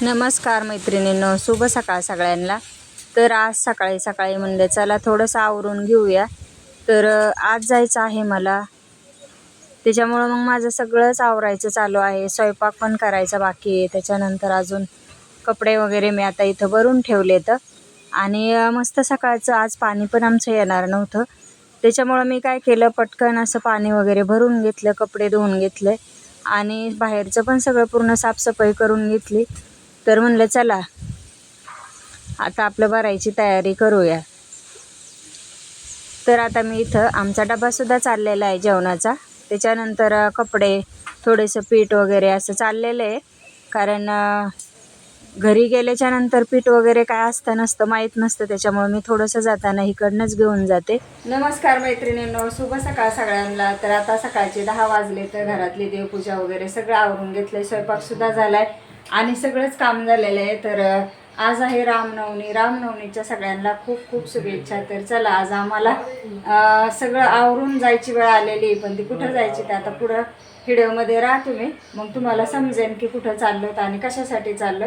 नमस्कार मैत्रिणींनो, शुभ सकाळ सगळ्यांना। तर आज सकाळी सकाळी म्हणले चला थोडंसं आवरून घेऊया। तर आज जायचं आहे मला, त्याच्यामुळं मग माझं सगळंच आवरायचं चालू आहे। स्वयंपाक पण करायचा बाकी आहे, त्याच्यानंतर अजून कपडे वगैरे मी आता इथं भरून ठेवलेत। आणि मस्त सकाळचं आज पाणी पण आमचं येणार नव्हतं, त्याच्यामुळं मी काय केलं, पटकन असं पाणी वगैरे भरून घेतलं, कपडे धुवून घेतले आणि बाहेरचं पण सगळं पूर्ण साफसफाई करून घेतली। तर म्हणलं चला आता आपलं भरायची तयारी करूया। तर आता मी इथं आमचा डबासुद्धा चाललेला आहे जेवणाचा, त्याच्यानंतर कपडे, थोडेसं पीठ वगैरे असं चाललेलं आहे। कारण घरी गेल्याच्या नंतर पीठ वगैरे काय असतं नसतं माहीत नसतं, त्याच्यामुळे मी थोडंसं जाताना इकडनंच घेऊन जाते। नमस्कार मैत्रिणींनो, शुभ सकाळ सगळ्यांना। तर आता सकाळचे 10 वाजले, तर घरातली देवपूजा वगैरे सगळं आवरून घेतलं, स्वयंपाकसुद्धा झाला आहे आणि सगळंच काम झालेलं आहे। तर आज आहे रामनवमी, रामनवमीच्या सगळ्यांना खूप खूप शुभेच्छा। तर चला आज आम्हाला सगळं आवरून जायची वेळ आलेली आहे, पण ती कुठं जायची ते आता पुढं व्हिडिओमध्ये राहा तुम्ही, मग तुम्हाला समजेल की कुठं चाललो आणि कशासाठी चाललो।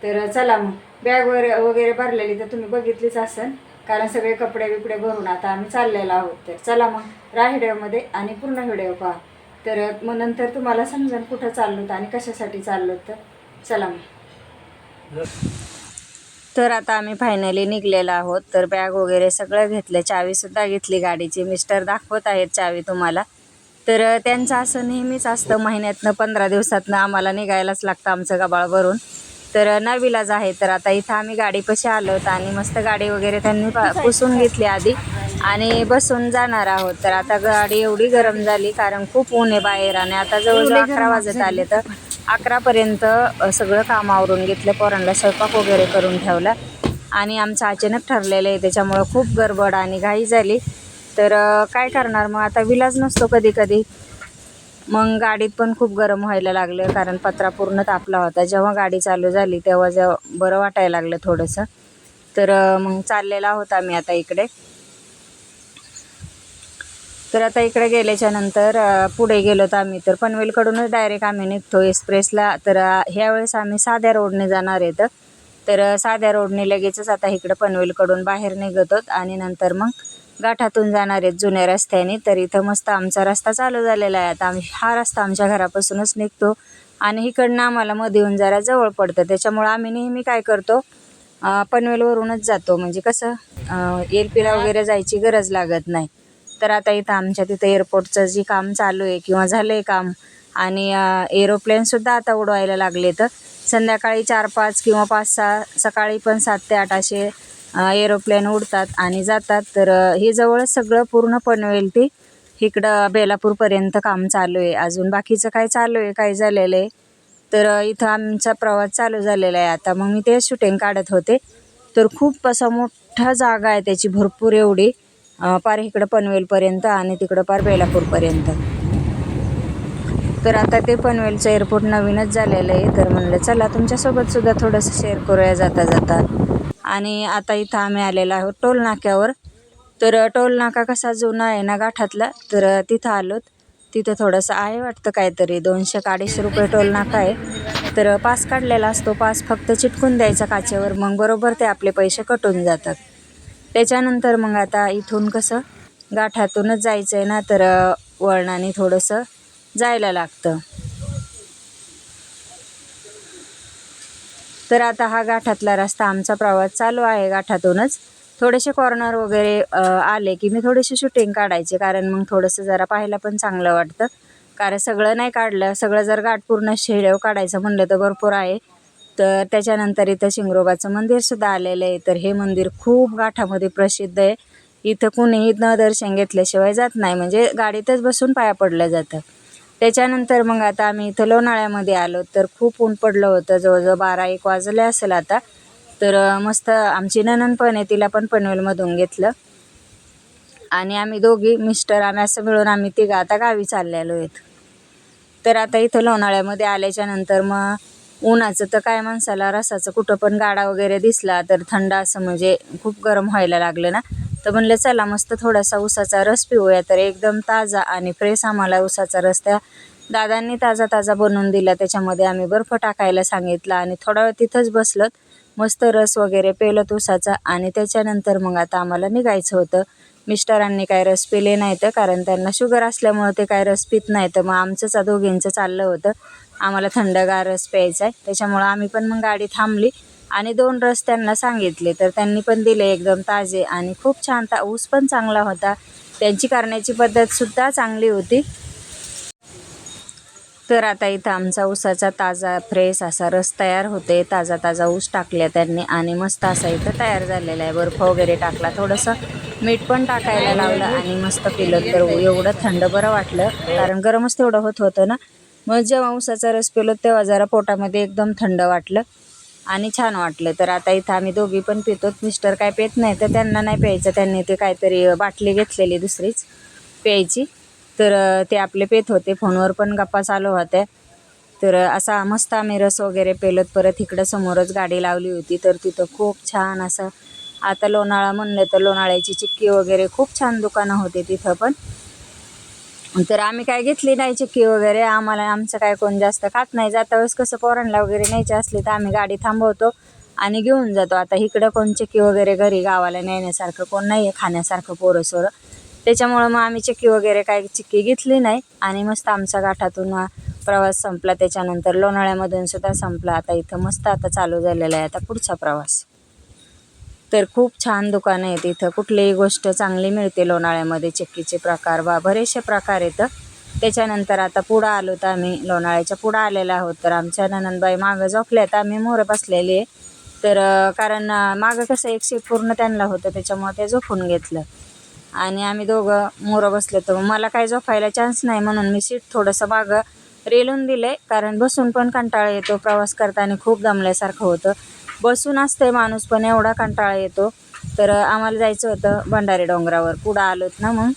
तर चला मग बॅग वगैरे भरलेली तर तुम्ही बघितलीच असेल, कारण सगळे कपडे बिपडे भरून आता आम्ही चाललेलो आहोत। तर चला मग राहा व्हिडिओमध्ये आणि पूर्ण व्हिडिओ पहा, तर मग नंतर तुम्हाला समजेल कुठं चाललो आणि कशासाठी चाललो। तर चला मग। तर आता आम्ही फायनली निघलेलो आहोत। तर बॅग वगैरे सगळं घेतलं, चावीसुद्धा घेतली गाडीची, मिस्टर दाखवत आहेत चावी तुम्हाला। तर त्यांचं असं नेहमीच असतं, महिन्यातनं 15 दिवसातनं आम्हाला निघायलाच लागतं आमचं गबाळ भरून। तर नाविलाज आहे। तर आता इथं आम्ही गाडीपाशी आलोत आणि मस्त गाडी वगैरे त्यांनी पुसून घेतली आधी आणि बसून जाणार आहोत। तर आता गाडी एवढी गरम झाली, कारण खूप ऊन आहे बाहेर आणि आता जवळजवळ 11 वाजत आले। तर 11पर्यंत सगळं काम आवरून घेतलं, पोरांना स्वयंपाक वगैरे करून ठेवला आणि आमचं अचानक ठरलेलं आहे, त्याच्यामुळं खूप गडबड आणि घाई झाली। तर काय करणार, मग आता विलाज नसतो कधी कधी। मग गाडीत पण खूप गरम व्हायला लागलं, कारण पत्रा पूर्ण तापला होता। जेव्हा गाडी चालू झाली तेव्हा बरं वाटायला लागलं थोडंसं। तर मग चाललेला होता आम्ही आता इकडे। तर आता इकडे गेल्याच्या नंतर पुढे गेलो तर आम्ही तर पनवेलकडूनच डायरेक्ट आम्ही निघतो एक्सप्रेसला। तर ह्यावेळेस आम्ही साध्या रोडने जाणार आहेत। तर साध्या रोडने लगेचच आता इकडं पनवेलकडून बाहेर निघतो आणि नंतर मग गाठातून जाणार आहेत जुन्या रस्त्याने। तर इथं मस्त आमचा रस्ता चालू झालेला आहे आता। हा रस्ता आमच्या घरापासूनच निघतो आणि इकडनं आम्हाला मध्ये येऊन जरा जवळ पडतं, त्याच्यामुळं आम्ही नेहमी काय करतो, पनवेलवरूनच जातो, म्हणजे कसं एअरपीला वगैरे जायची गरज लागत नाही। तर आता इथं आमच्या तिथं एअरपोर्टचं जे काम चालू आहे किंवा झालं आहे काम, आणि एरोप्लेनसुद्धा आता उडवायला लागले। तर संध्याकाळी 4-5 किंवा 5-6, सकाळी पण 7 ते 8 असे एरोप्लेन उडतात आणि जातात। तर हे जवळच सगळं पूर्ण पनवेल ते इकडं बेलापूरपर्यंत काम चालू आहे। अजून बाकीचं काय चालू आहे, काय झालेलं आहे। तर इथं आमचा प्रवास चालू झालेला आहे आता। मग मी ते शूटिंग काढत होते। तर खूप असा मोठा जागा आहे त्याची, भरपूर एवढी, पार इकडं पनवेलपर्यंत आणि तिकडं पार बेलापूरपर्यंत। तर आता ते पनवेलचं एअरपोर्ट नवीनच झालेलं आहे, तर म्हणलं चला तुमच्यासोबत सुद्धा थोडंसं शेअर करूया जाता जाता। आणि आता इथं आम्ही आलेलो आहोत टोल नाक्यावर। तर टोल नाका कसा जुना आहे ना गाठातला, तर तिथं आलोत। तिथं थोडंसं आहे वाटतं काहीतरी 200-250 रुपये टोल नाका आहे। तर पास काढलेला असतो, पास फक्त चिटकून द्यायचा काचेवर, मग बरोबर ते आपले पैसे कटून जातात। त्याच्यानंतर मग आता इथून कसं गाठातूनच जायचं आहे ना, तर वळणाने थोडंसं जायला लागतं। तर आता हा गाठातला रस्ता, आमचा प्रवास चालू आहे गाठातूनच। थोडेसे कॉर्नर वगैरे आले की मी थोडीशी शूटिंग काढायचे, कारण मग थोडंसं जरा पाहायला पण चांगलं वाटतं। कारण सगळं नाही काढलं, सगळं जर गाठ पूर्ण शेडव काढायचं म्हणलं तर भरपूर आहे। तर त्याच्यानंतर इथं शिंगरोबाचं मंदिरसुद्धा आलेलं आहे। तर हे मंदिर खूप गाठामध्ये प्रसिद्ध आहे। इथं कुणीही न दर्शन घेतल्याशिवाय जात नाही, म्हणजे गाडीतच बसून पाया पडलं जातं। त्याच्यानंतर मग आता आम्ही इथं लोणाळ्यामध्ये आलो। तर खूप ऊन पडलं होतं, जवळजवळ 12-1 वाजले असेल आता। तर मस्त आमची नणंद पण आहे, तिला पण पनवेलमधून घेतलं आणि आम्ही दोघी मिस्टर आम्ही असं मिळून आम्ही तिघं आता गावी चाललेलो आहेत। तर आता इथं लोणाळ्यामध्ये आल्याच्या नंतर मग उन्हाचं तर काय, माणसाला रसाचं कुठं पण गाडा वगैरे दिसला तर थंड असं, म्हणजे खूप गरम व्हायला लागलं ना, तर म्हणलं चला मस्त थोडासा उसाचा रस पिऊया। तर एकदम ताजा आणि फ्रेश आम्हाला उसाचा रस त्या दादांनी ताजा ताजा बनवून दिला. त्याच्यामध्ये आम्ही बर्फ टाकायला सांगितला आणि थोडा वेळ तिथंच बसलोत. मस्त रस वगैरे पेलत उसाचा आणि त्याच्यानंतर मग आता आम्हाला निघायचं होतं. मिस्टरांनी काय रस पिले नाही तर, कारण त्यांना शुगर असल्यामुळे ते काय रस पित नाही. तर मग आमचंच दोघींचं चाललं होतं आम्हाला थंडगार रस प्यायचा आहे. त्याच्यामुळं आम्ही पण मग गाडी थांबली आणि 2 रस त्यांना सांगितले. तर त्यांनी पण दिले एकदम ताजे आणि खूप छान. ऊस पण चांगला होता. त्यांची करण्याची पद्धतसुद्धा चांगली होती. तर आता इथं आमचा ऊसाचा ताजा फ्रेश असा रस तयार होते. ताजा ताजा ऊस टाकल्या त्यांनी आणि मस्त असा इथं तयार झालेला आहे. बर्फ वगैरे टाकला, थोडंसं मीठ पण टाकायला लावलं आणि मस्त पिलं. तर एवढं थंड बरं वाटलं, कारण गरमच तेवढं होतं ना. मग जेव्हा ऊसाचा रस पिलो तेव्हा जरा पोटामध्ये एकदम थंड वाटलं आणि छान वाटलं. तर आता इथं आम्ही दोघी पण पितो. मिस्टर काय पित नाही तर त्यांना नाही प्यायचं. त्यांनी ते काहीतरी बाटली घेतलेली दुसरीच प्यायची. तर ते आपले पेत होते. फोनवर पण गप्पा चालू होत्या. तर असा मस्त आम्ही रस वगैरे पेलत. परत इकडं समोरच गाडी लावली होती. तर तिथं खूप छान असं, आता लोणाळा म्हणलं तर लोणाळ्याची चिक्की वगैरे खूप छान दुकानं होते तिथं पण. तर आम्ही काय घेतली नाही चिक्की वगैरे. आमचं काय कोण जास्त खात नाही. जाता वेळेस कसं पोरांना वगैरे न्यायची असली तर आम्ही गाडी थांबवतो आणि घेऊन जातो. आता इकडं कोण चिक्की वगैरे घरी गावाला नेण्यासारखं कोण नाही आहे खाण्यासारखं पोरंसोरं. त्याच्यामुळं मग आम्ही चिक्की वगैरे काय चिक्की घेतली नाही आणि मस्त आमचा गाठातून प्रवास संपला. त्याच्यानंतर लोणाळ्यामधून सुद्धा संपला. आता इथं मस्त आता चालू झालेला आहे आता पुढचा प्रवास. तर खूप छान दुकानं आहेत इथं. कुठलीही गोष्ट चांगली मिळते लोणाळ्यामध्ये. चिक्कीचे प्रकार बरेचसे प्रकार येतं. त्याच्यानंतर आता पुढं आलो तर आम्ही लोणाळ्याच्या पुढं आलेलो आहोत. तर आमच्या ननंदबाई मागं झोपल्यात, आम्ही मोरं बसलेली आहे. तर कारण मागं कसं एक सीट पूर्ण त्यांना होतं, त्याच्यामुळे ते झोपून घेतलं आणि आम्ही दोघं मोरं बसलो. तर मला काय झोपायला चान्स नाही म्हणून मी सीट थोडंसं मागं रेलून दिले, कारण बसून पण कंटाळा येतो. प्रवास करताना खूप दमल्यासारखं होतं. बसून असते माणूस पण एवढा कंटाळा येतो. तर आम्हाला जायचं होतं भंडारी डोंगरावर. पुढं आलोत ना मग.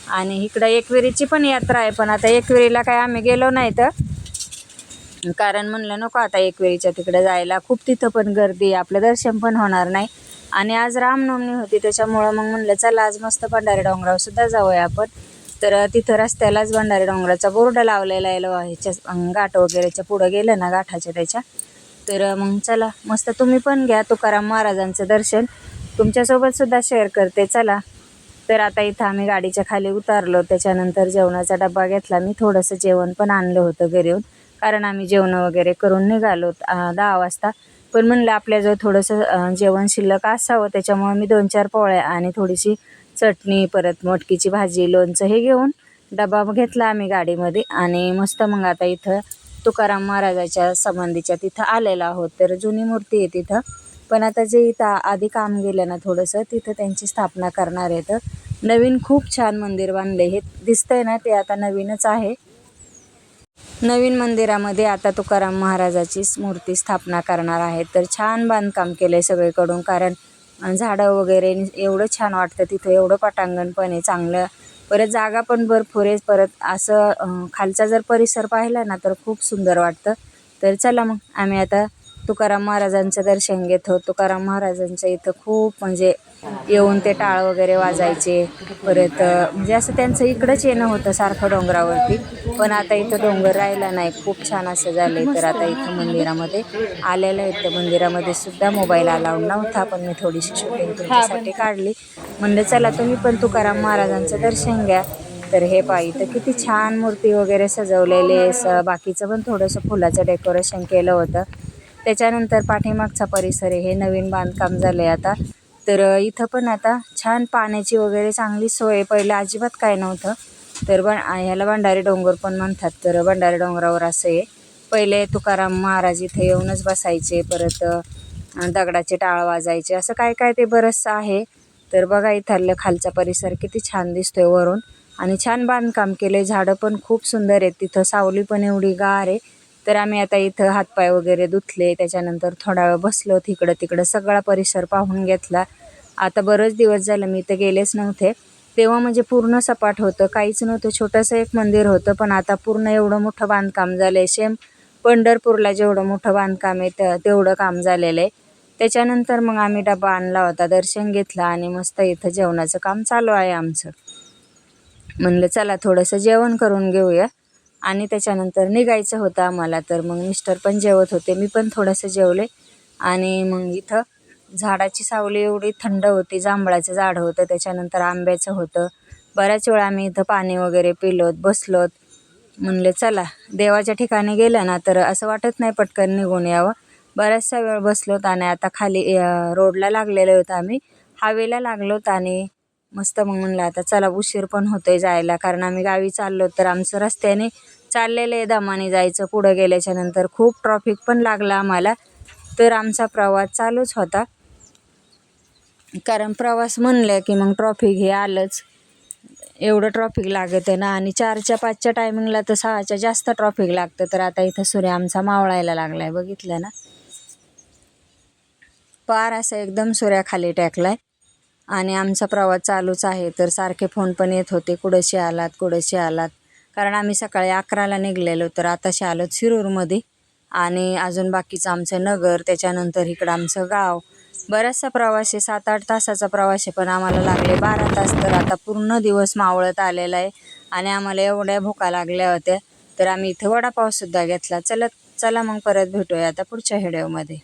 आणि इकडं एकविरीची पण यात्रा आहे, पण आता एकविरीला काय आम्ही गेलो नाही तर, कारण म्हणलं नको आता एकविरीच्या तिकडे जायला. खूप तिथं पण गर्दी, आपलं दर्शन पण होणार नाही. आणि आज रामनवमी होती त्याच्यामुळं मग म्हणलं चला आज मस्त भंडारी डोंगरावर सुद्धा जाऊया आपण. तर तिथं रस्त्यालाच भंडारी डोंगराचा बोर्ड लावलेला आहे. ह्याच्या घाट वगैरेच्या पुढं गेलं ना घाटाच्या त्याच्या. तर मग चला मस्त तुम्ही पण घ्या तुकाराम महाराजांचं दर्शन. तुमच्यासोबत सुद्धा शेअर करते चला. तर आता इथं आम्ही गाडीच्या खाली उतारलो. त्याच्यानंतर जेवणाचा डबा घेतला मी. थोडंसं जेवण पण आणलं होतं घरी येऊन, कारण आम्ही जेवण वगैरे करून निघालो 10 वाजता. पण म्हणलं आपल्याजवळ थोडंसं जेवण शिल्लक असावं. त्याच्यामुळे मी 2-4 पोळ्या आणि थोडीशी चटणी, परत मटकीची भाजी, लोणचं हे घेऊन डबा घेतला आम्ही गाडीमध्ये. आणि मस्त मग आता इथं तुकाराम महाराजाच्या संबंधीच्या तिथं आलेलो आहोत. तर जुनी मूर्ती आहे तिथं, पण आता जे इथं आधी काम गेलं ना थोडंसं, तिथं त्यांची स्थापना करणार आहेत. नवीन खूप छान मंदिर बांधले. हे दिसतंय ना ते आता नवीनच आहे. नवीन मंदिरामध्ये आता तुकाराम महाराजाचीच मूर्ती स्थापना करणार आहेत. तर छान बांधकाम केलं आहे सगळीकडून, कारण झाडं वगैरे एवढं छान वाटतं तिथं. एवढं पटांगण पण आहे चांगलं. परत जागा पण भरपूर आहे. परत असं खालचा जर परिसर पाहिला ना तर खूप सुंदर वाटतं. तर चला मग आम्ही आता तुकाराम महाराजांचं दर्शन घेतो. तुकाराम महाराजांच्या इथं खूप म्हणजे येऊन ते टाळ वगैरे वाजायचे. परत म्हणजे असं त्यांचं इकडंच येणं होतं सारखं डोंगरावरती. पण आता इथं डोंगर राहिला नाही, खूप छान असं झालं आहे. तर आता इथं मंदिरामध्ये आलेलं आहे. तर मंदिरामध्ये सुद्धा मोबाईल अलाउड नव्हता, पण मी थोडीशी शूटिंग तुमच्यासाठी काढली. म्हणलं चला तुम्ही पण तुकाराम महाराजांचं दर्शन घ्या. तर हे पहा इथं किती छान मूर्ती वगैरे सजवलेले. बाकीचं पण थोडंसं फुलाचं डेकोरेशन केलं होतं. त्याच्यानंतर पाठीमागचा परिसर आहे, हे नवीन बांधकाम झालं आहे आता. तर इथं पण आता छान पाण्याची वगैरे चांगली सोय, पहिलं अजिबात काय नव्हतं. तर ह्याला भंडारी डोंगर पण म्हणतात. तर भंडारी डोंगरावर असं आहे, पहिले तुकाराम महाराज इथे येऊनच बसायचे. परत दगडाचे टाळ वाजायचे, असं काय काय ते बरंचसं आहे. तर बघा इथलं खालचा परिसर किती छान दिसतोय वरून, आणि छान बांधकाम केले. झाडं पण खूप सुंदर आहेत तिथं, सावली पण एवढी गार आहे. तर आम्ही आता इथं हातपाय वगैरे धुतले. त्याच्यानंतर थोडा वेळ बसलो, तिकडं तिकडं सगळा परिसर पाहून घेतला. आता बरेच दिवस झालं मी इथं गेलेच नव्हते. तेव्हा म्हणजे पूर्ण सपाट होतं, काहीच नव्हतं, छोटंसं एक मंदिर होतं. पण आता पूर्ण एवढं मोठं बांधकाम झालं आहे. सेम पंढरपूरला जेवढं मोठं बांधकाम आहे तेवढं काम झालेलं आहे. त्याच्यानंतर मग आम्ही डबा आणला होता, दर्शन घेतलं आणि मस्त इथं जेवणाचं काम चालू आहे आमचं. म्हणलं चला थोडंसं जेवण करून घेऊया. आणि त्याच्यानंतर निघायचं होतं आम्हाला. तर मग मिस्टर पण जेवत होते, मी पण थोडंसं जेवले. आणि मग इथं झाडाची सावली एवढी थंड होती, जांभळाचं झाड होतं, त्याच्यानंतर आंब्याचं होतं. बऱ्याच वेळा आम्ही इथं पाणी वगैरे पिलोत, बसलोत. म्हणले चला देवाच्या ठिकाणी गेलं ना तर असं वाटत नाही पटकन निघून यावं. बराचसा वेळ बसलोत आणि आता खाली रोडला लागलेलो होतो, आम्ही हायवेला लागलोत. आणि मस्त मग म्हणलं आता चला, उशीर पण होतोय जायला, कारण आम्ही गावी चाललो. तर आमचं रस्त्याने चाललेलं आहे, दमाने जायचं. पुढं गेल्याच्या नंतर खूप ट्रॉफिक पण लागला आम्हाला. तर आमचा प्रवास चालूच होता, कारण प्रवास म्हणलं की मग ट्रॉफिक हे आलंच. एवढं ट्रॉफिक लागत आहे ना. आणि 4च्या 5च्या टायमिंगला तर 6च्या जास्त ट्रॉफिक लागतं. तर आता इथं सूर्य आमचा मावळायला लागलाय, बघितलं ना, पार असं एकदम सूर्याखाली टेकलाय. आणि आमचा प्रवास चालूच आहे. तर सारखे फोन पण येत होते, कुठंशी आलात कुठंशी आलात, कारण आम्ही सकाळी 11ला निघलेलो. तर आताशी आलो शिरूरमध्ये. आणि अजून बाकीचं आमचं नगर, त्याच्यानंतर इकडं आमचं गाव. बराचसा प्रवास आहे, 7-8 तासाचा प्रवास आहे, पण आम्हाला लागले 12 तास. तर आता पूर्ण दिवस मावळत आलेला आहे आणि आम्हाला एवढ्या भुका लागल्या होत्या. तर आम्ही इथे वडापावसुद्धा घेतला. चला मग परत भेटूया आता पुढच्या व्हिडिओमध्ये.